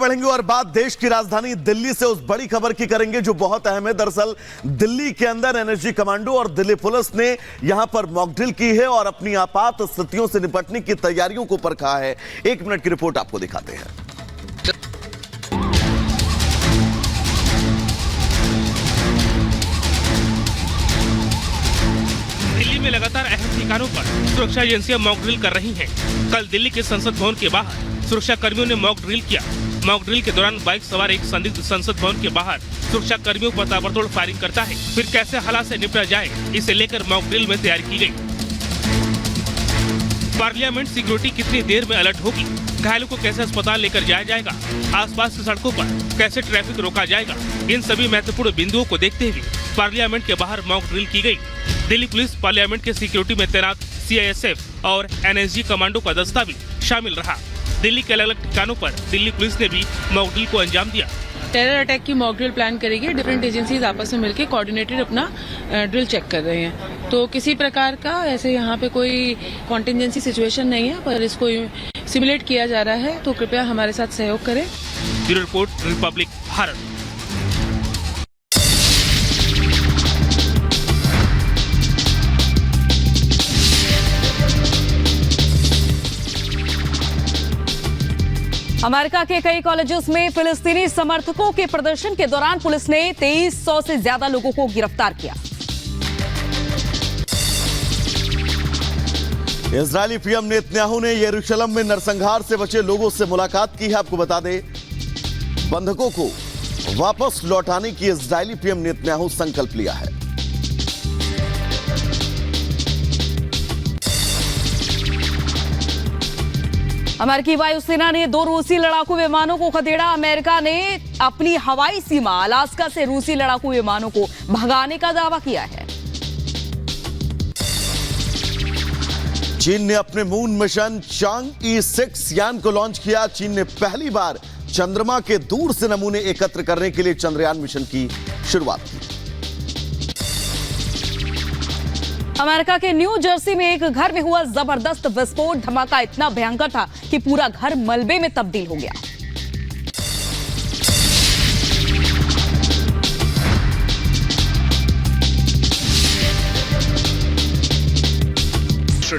बढ़ेंगे और बात देश की राजधानी दिल्ली से उस बड़ी खबर की करेंगे जो बहुत अहम है। दरअसल दिल्ली के अंदर एनएसजी कमांडो और दिल्ली पुलिस ने यहां पर मॉकड्रिल की है और अपनी आपात स्थितियों से निपटने की तैयारियों को परखा है। 1 मिनट की रिपोर्ट आपको दिखाते हैं। दिल्ली में लगातार अहम ठिकानों पर सुरक्षा एजेंसियां मॉक ड्रिल कर रही हैं। कल दिल्ली के संसद भवन के बाहर सुरक्षा कर्मियों ने मॉक ड्रिल किया। मॉक ड्रिल के दौरान बाइक सवार एक संदिग्ध संसद भवन के बाहर सुरक्षा कर्मियों पर ताबड़तोड़ फायरिंग करता है। फिर कैसे हालात से निपटा जाए, इसे लेकर मॉक ड्रिल में तैयारी की गई। पार्लियामेंट सिक्योरिटी कितनी देर में अलर्ट होगी, घायलों को कैसे अस्पताल लेकर जाया जाएगा, आसपास की सड़कों पर कैसे ट्रैफिक रोका जाएगा, इन सभी महत्वपूर्ण बिंदुओं को देखते हुए पार्लियामेंट के बाहर मॉक ड्रिल की गई। दिल्ली पुलिस पार्लियामेंट के सिक्योरिटी में तैनात सीआईएसएफ और एनएसजी कमांडो का दस्ता भी शामिल रहा। दिल्ली के अलग अलग ठिकानों पर दिल्ली पुलिस ने भी मॉक ड्रिल को अंजाम दिया। टेरर अटैक की मॉक ड्रिल प्लान करेगी। डिफरेंट एजेंसीज आपस में मिलकर कोऑर्डिनेटेड अपना ड्रिल चेक कर रहे हैं। तो किसी प्रकार का ऐसे यहाँ पे कोई कॉन्टिजेंसी सिचुएशन नहीं है, पर इसको सिमुलेट किया जा रहा है, तो कृपया हमारे साथ सहयोग करें। Bureau report, Republic Bharat. America के कई कॉलेजेस में फिलिस्तीनी समर्थकों के प्रदर्शन के दौरान पुलिस ने 2300 से ज्यादा लोगों को गिरफ्तार किया। इजरायली पीएम नेतन्याहू ने यरूशलेम में नरसंहार से बचे लोगों से मुलाकात की है। आपको बता दें, बंधकों को वापस लौटाने की इजरायली पीएम नेतन्याहू संकल्प लिया है। अमेरिकी वायुसेना ने 2 रूसी लड़ाकू विमानों को खदेड़ा। अमेरिका ने अपनी हवाई सीमा अलास्का से रूसी लड़ाकू विमानों को भगाने का दावा किया है। चीन ने अपने मून मिशन चांगई 6 यान को लॉन्च किया। चीन ने पहली बार चंद्रमा के दूर से नमूने एकत्र करने के लिए चंद्रयान मिशन की शुरुआत की। अमेरिका के न्यू जर्सी में एक घर में हुआ जबरदस्त विस्फोट। धमाका इतना भयंकर था कि पूरा घर मलबे में तब्दील हो गया।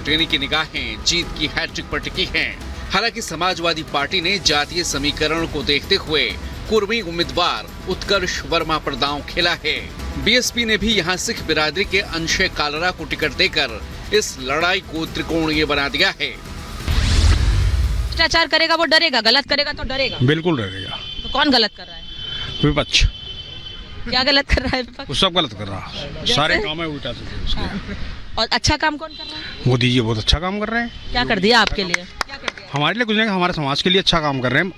टेनी की निगाहें जीत की हैट्रिक पर टिकी हैं। हालांकि समाजवादी पार्टी ने जातीय समीकरण को देखते हुए कुर्मी उम्मीदवार उत्कर्ष वर्मा पर दांव खेला है। बीएसपी ने भी यहां सिख बिरादरी के अंशे कालरा को टिकट देकर इस लड़ाई को त्रिकोणीय बना दिया है। भ्रष्टाचार करेगा वो डरेगा, गलत करेगा तो डरेगा। बिल्कुल डरेगा। तो कौन गलत कर रहा है? विपक्ष। क्या गलत कर रहा है विपक्ष? वो सब गलत कर रहा है, सारे काम है उल्टा से उसके। और अच्छा काम कौन कर रहा है? मोदी जी बहुत अच्छा काम कर रहे हैं। क्या कर दिया आपके लिए? क्या कर दिया? हमारे लिए कुछ नहीं, हमारे समाज के लिए अच्छा काम कर रहे हैं,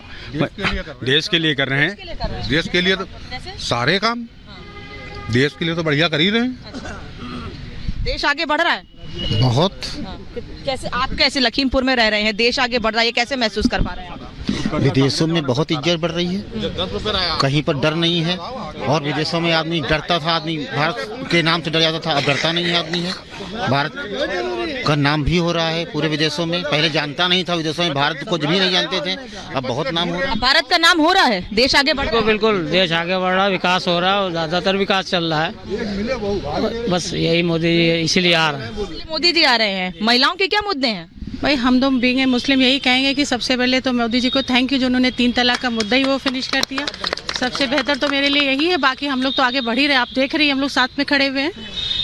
देश के लिए कर रहे हैं। देश के लिए तो सारे काम देश के लिए तो बढ़िया कर ही रहे हैं। देश आगे बढ़ रहा है बहुत। कैसे आप कैसे लखीमपुर में रह रहे हैं, देश आगे बढ़ रहा है, ये कैसे महसूस कर पा रहे हैं आप? विदेशों में बहुत इज्जत बढ़ रही है, कहीं पर डर नहीं है। और विदेशों में आदमी डरता था, आदमी भारत के नाम से डर जाता था, अब डरता नहीं है आदमी है। भारत का नाम भी हो रहा है पूरे विदेशों में। पहले जानता नहीं था विदेशों में, भारत को भी नहीं जानते थे, अब बहुत नाम हो रहा है। भारत का नाम हो रहा है, देश आगे बढ़ रहा है। बिल्कुल देश आगे बढ़ रहा है, विकास हो रहा है और ज्यादातर विकास चल रहा है। बस यही मोदी जी इसीलिए आ रहे हैं। मोदी जी आ रहे हैं। महिलाओं के क्या मुद्दे हैं? भाई हम तो बीइंग मुस्लिम यही कहेंगे कि सबसे पहले तो मोदी जी को थैंक यू जो उन्होंने 3 तलाक का मुद्दा ही वो फिनिश कर दिया। सबसे बेहतर तो मेरे लिए यही है। बाकी हम लोग तो आगे बढ़ ही रहे, आप देख रही हैं हम लोग साथ में खड़े हुए हैं।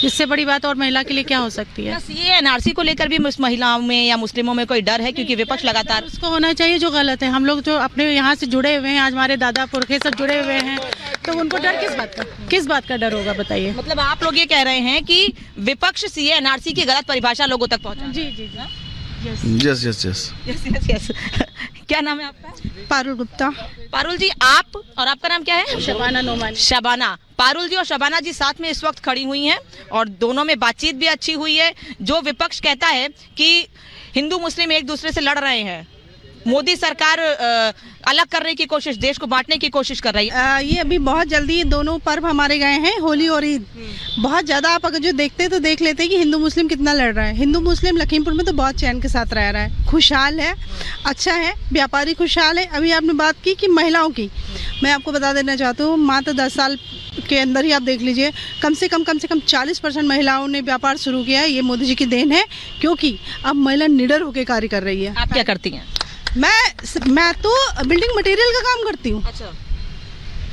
इससे बड़ी बात और महिला के लिए क्या हो सकती है? बस ये एनआरसी को लेकर भी महिलाओं में या मुस्लिमों में कोई डर है, क्योंकि विपक्ष लगातार उसको होना चाहिए जो गलत है। हम लोग जो अपने यहाँ से जुड़े हुए हैं, आज हमारे दादा पुरखे सब जुड़े हुए हैं, तो उनको डर किस बात का डर होगा बताइए? मतलब आप लोग ये कह रहे हैं कि विपक्ष सीए एनआरसी की गलत परिभाषा लोगों तक पहुंचा। जी जी यस यस यस यस। क्या नाम है आपका? पारुल गुप्ता। पारुल जी, आप और आपका नाम क्या है? शबाना नोमानी। शबाना। पारुल जी और शबाना जी साथ में इस वक्त खड़ी हुई हैं और दोनों में बातचीत भी अच्छी हुई है। जो विपक्ष कहता है कि हिंदू मुस्लिम एक दूसरे से लड़ रहे हैं, मोदी सरकार अलग करने की कोशिश, देश को बांटने की कोशिश कर रही है। ये अभी बहुत जल्दी दोनों पर्व हमारे गए हैं, होली और ईद। बहुत ज़्यादा आप अगर जो देखते तो देख लेते कि हिंदू मुस्लिम कितना लड़ रहा है। हिंदू मुस्लिम लखीमपुर में तो बहुत चैन के साथ रह रहा है, खुशहाल है, अच्छा है, व्यापारी खुशहाल है। अभी आपने बात की कि महिलाओं की, मैं आपको बता देना चाहती हूँ, मात्र 10 साल के अंदर ही आप देख लीजिए कम से कम 40% महिलाओं ने व्यापार शुरू किया है। ये मोदी जी की देन है, क्योंकि अब महिला निडर होकर कार्य कर रही है। आप क्या करती हैं? मैं तो बिल्डिंग मटेरियल का काम करती हूँ। अच्छा,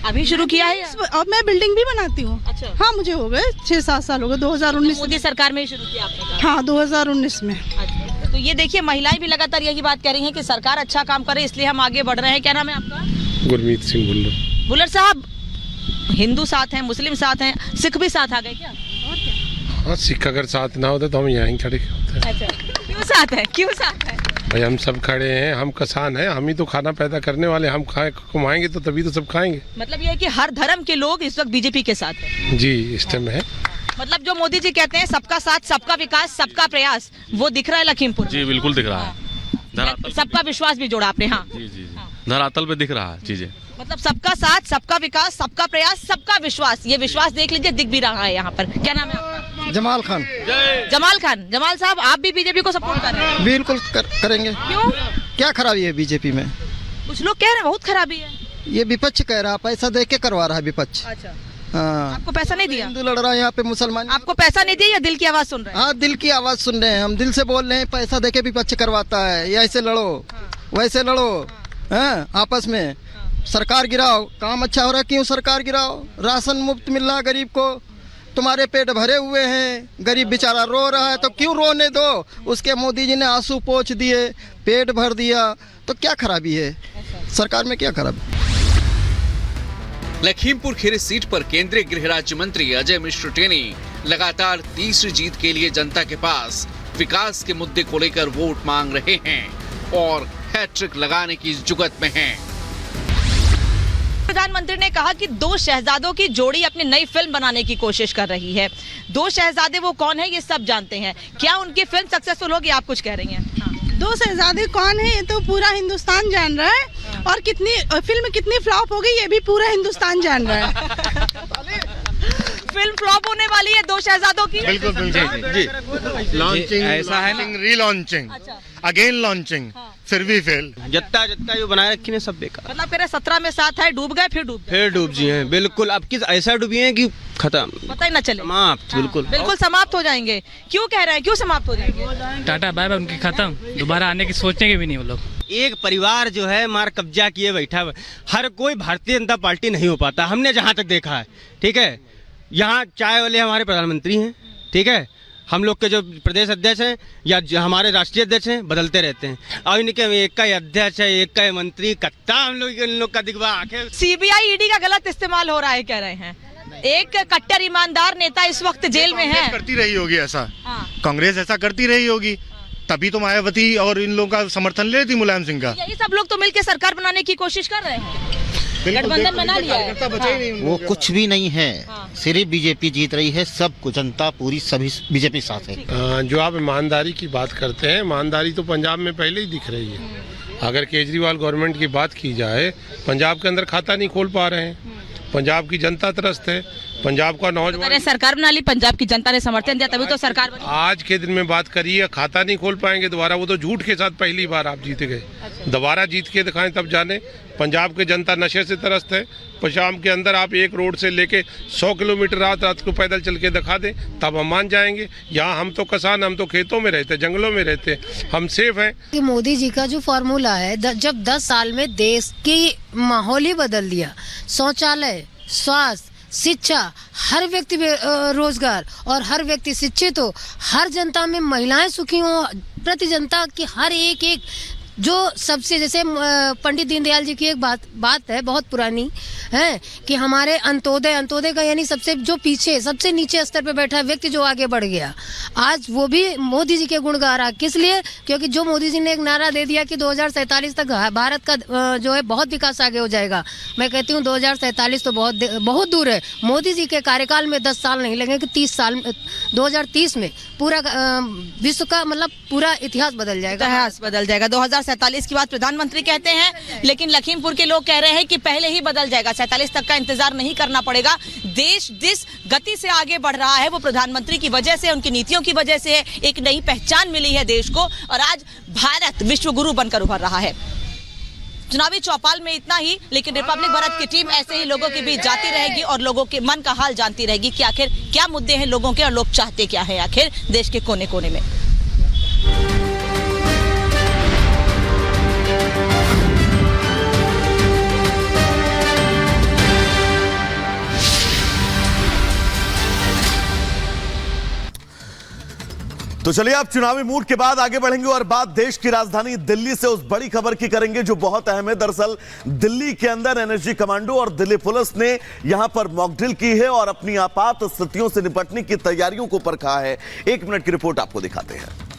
अभी शुरू किया है? अब मैं बिल्डिंग भी बनाती हूँ। अच्छा, हाँ, मुझे हो गए 6-7 साल हो गए। 2019 मोदी सरकार में ही शुरू किया आपने? हाँ, 2019 में। अच्छा, तो ये देखिए महिलाएं भी लगातार यही बात कह रही हैं कि सरकार अच्छा काम करे इसलिए हम आगे बढ़ रहे हैं। क्या नाम है आपका? गुरमीत सिंह भुल्लर। भुल्लर साहब, हिंदू साथ हैं, मुस्लिम साथ हैं, सिख भी साथ आ गए क्या? और क्या? हाँ, सिख अगर साथ ना होते तो हम यहाँ ही खड़े होते। अच्छा, क्यों साथ है? क्यों साथ है? भाई हम सब खड़े हैं, हम किसान हैं, हम ही तो खाना पैदा करने वाले, हम कमाएंगे तो तभी तो सब खाएंगे। मतलब ये है कि हर धर्म के लोग इस वक्त बीजेपी के साथ हैं। जी, इस टाइम है। मतलब जो मोदी जी कहते हैं सबका साथ, सबका विकास, सबका प्रयास, वो दिख रहा है लखीमपुर। जी बिल्कुल दिख रहा है। सबका विश्वास भी जोड़ा आपने। हाँ जी जी, धरातल पे दिख रहा है चीजें। मतलब सबका साथ, सबका विकास, सबका प्रयास, सबका विश्वास, ये विश्वास देख लीजिए दिख भी रहा है यहाँ पर। क्या नाम है आपका? जमाल खान। जमाल खान। जमाल साहब, आप भी बीजेपी को सपोर्ट कर रहे हैं? बिल्कुल करेंगे। क्यों? क्या खराबी है बीजेपी में? कुछ लोग कह रहे हैं बहुत खराबी है। ये विपक्ष कह रहा है, पैसा दे के करवा रहा है विपक्ष। अच्छा, हाँ, आपको पैसा नहीं दिया? हिंदू लड़ रहा है यहाँ पे, मुसलमान। आपको पैसा नहीं दिया या दिल की आवाज सुन रहे हैं? हाँ, दिल की आवाज सुन रहे हैं, हम दिल से बोल रहे हैं। पैसा दे के विपक्ष करवाता है, ये ऐसे लड़ो, वैसे लड़ो, आपस में सरकार गिराओ। काम अच्छा हो रहा है, क्यों सरकार गिराओ? राशन मुफ्त मिल रहा गरीब को, तुम्हारे पेट भरे हुए हैं, गरीब बेचारा रो रहा है तो क्यों रोने दो? उसके मोदी जी ने आंसू पोंछ दिए, पेट भर दिया, तो क्या खराबी है सरकार में? क्या खराबी? लखीमपुर खीरी सीट पर केंद्रीय गृह राज्य मंत्री अजय मिश्र टेनी लगातार तीसरी जीत के लिए जनता के पास विकास के मुद्दे को लेकर वोट मांग रहे हैं और हैट्रिक लगाने की जुगत में हैं। प्रधानमंत्री ने कहा कि 2 शहजादों की जोड़ी अपनी नई फिल्म बनाने की कोशिश कर रही है। 2 शहजादे वो कौन है ये सब जानते हैं। क्या उनकी फिल्म सक्सेसफुल होगी? आप कुछ कह रही हैं। 2 शहजादे कौन है ये तो पूरा हिंदुस्तान जान रहा है, और फिल्म कितनी फ्लॉप हो गई ये भी पूरा हिंदुस्तान जान रहा है। फिल्म फ्लॉप होने वाली है 2 शहजादों की? बिल्कुल बिल्कुल जी। लॉन्चिंग ऐसा है ना, रीलॉन्चिंग, अगेन लॉन्चिंग, फिर भी फेल। जत्ता जो बनाए रखी ने सब बेकार। मतलब कह रहे 17 में 7 है, डूब गए, फिर डूब जी हैं। बिल्कुल, अब किस ऐसा डूबी हैं कि खत्म, पता ही न चले, समाप्त। बिल्कुल समाप्त हो जाएंगे। क्यों कह रहे हैं, क्यों समाप्त हो जाएंगे? टाटा बाय बाय, उनकी खत्म, दोबारा आने की सोचेंगे भी नहीं वो लोग। एक परिवार जो है मार कब्जा किए बैठा है। हर कोई भारतीय जनता पार्टी नहीं हो पाता, हमने जहाँ तक देखा है। ठीक है, यहाँ चाय वाले हमारे प्रधानमंत्री हैं, ठीक है, हम लोग के जो प्रदेश अध्यक्ष हैं या जो हमारे राष्ट्रीय अध्यक्ष हैं बदलते रहते हैं, और इनके एक का अध्यक्ष है, एक का मंत्री, कत्ता हम लोग का दिखवा आखिर। सीबीआई ईडी का गलत इस्तेमाल हो रहा है कह रहे हैं। एक कट्टर ईमानदार नेता इस वक्त जेल में है। करती रही होगी ऐसा, कांग्रेस ऐसा करती रही होगी, तभी तो मायावती और इन लोगों का समर्थन ले रही थी, मुलायम सिंह का। यही सब लोग तो मिलकर सरकार बनाने की कोशिश कर रहे हैं, गठबंधन बना लिया है। वो कुछ भी नहीं है, सिर्फ बीजेपी जीत रही है, सब कुछ जनता पूरी सभी बीजेपी साथ है। जो आप ईमानदारी की बात करते हैं, ईमानदारी तो पंजाब में पहले ही दिख रही है। अगर केजरीवाल गवर्नमेंट की बात की जाए, पंजाब के अंदर खाता नहीं खोल पा रहे हैं, पंजाब की जनता त्रस्त है, पंजाब का नौजवान। सरकार बना ली, पंजाब की जनता ने समर्थन दिया, तभी तो सरकार बनी। आज के दिन में बात करिए, खाता नहीं खोल पाएंगे दोबारा, वो तो झूठ के साथ पहली बार आप जीत गए। दोबारा जीत के दिखाएं तब जाने। पंजाब की जनता नशे से त्रस्त है। पंजाब के अंदर आप एक रोड से लेके 100 किलोमीटर रात को पैदल चल के दिखा दें, तब हम मान जाएंगे। यहाँ हम तो किसान, हम तो खेतों में रहते, जंगलों में रहते, हम सेफ हैं। कि मोदी जी का जो फॉर्मूला है, जब 10 साल में देश की माहौल ही बदल दिया, शौचालय, स्वास्थ्य, शिक्षा, हर व्यक्ति रोजगार और हर व्यक्ति शिक्षित हो, हर जनता में महिलाएं सुखी हो, प्रति जनता की हर एक जो सबसे, जैसे पंडित दीनदयाल जी की एक बात है बहुत पुरानी है कि हमारे अंत्योदय का यानी सबसे जो पीछे सबसे नीचे स्तर पे बैठा व्यक्ति जो आगे बढ़ गया, आज वो भी मोदी जी के गुण गा रहा। किस लिए? क्योंकि जो मोदी जी ने एक नारा दे दिया कि 2047 तक भारत का जो है बहुत विकास आगे हो जाएगा। मैं कहती हूँ 2047 तो बहुत दूर है। मोदी जी के कार्यकाल में 10 साल नहीं लगेंगे, 30 साल 2030 में पूरा विश्व का मतलब पूरा इतिहास बदल जाएगा। 2047 47 की बात प्रधानमंत्री कहते हैं, लेकिन लखीमपुर के लोग कह रहे हैं कि पहले ही बदल जाएगा, 47 तक का इंतजार नहीं करना पड़ेगा। देश जिस गति से आगे बढ़ रहा है वो प्रधानमंत्री की वजह से, उनकी नीतियों की वजह से एक नई पहचान मिली है देश को और आज भारत विश्व गुरु बनकर उभर रहा है। चुनावी चौपाल में इतना ही, लेकिन रिपब्लिक भारत की टीम ऐसे ही लोगों के बीच जाती रहेगी और लोगों के मन का हाल जानती रहेगी कि आखिर क्या मुद्दे हैं लोगों के और लोग चाहते क्या है आखिर देश के कोने कोने में। तो चलिए आप चुनावी मूड के बाद आगे बढ़ेंगे और बात देश की राजधानी दिल्ली से उस बड़ी खबर की करेंगे जो बहुत अहम है। दरअसल दिल्ली के अंदर एनर्जी कमांडो और दिल्ली पुलिस ने यहां पर मॉकड्रिल की है और अपनी आपात स्थितियों से निपटने की तैयारियों को परखा है। 1 मिनट की रिपोर्ट आपको दिखाते हैं।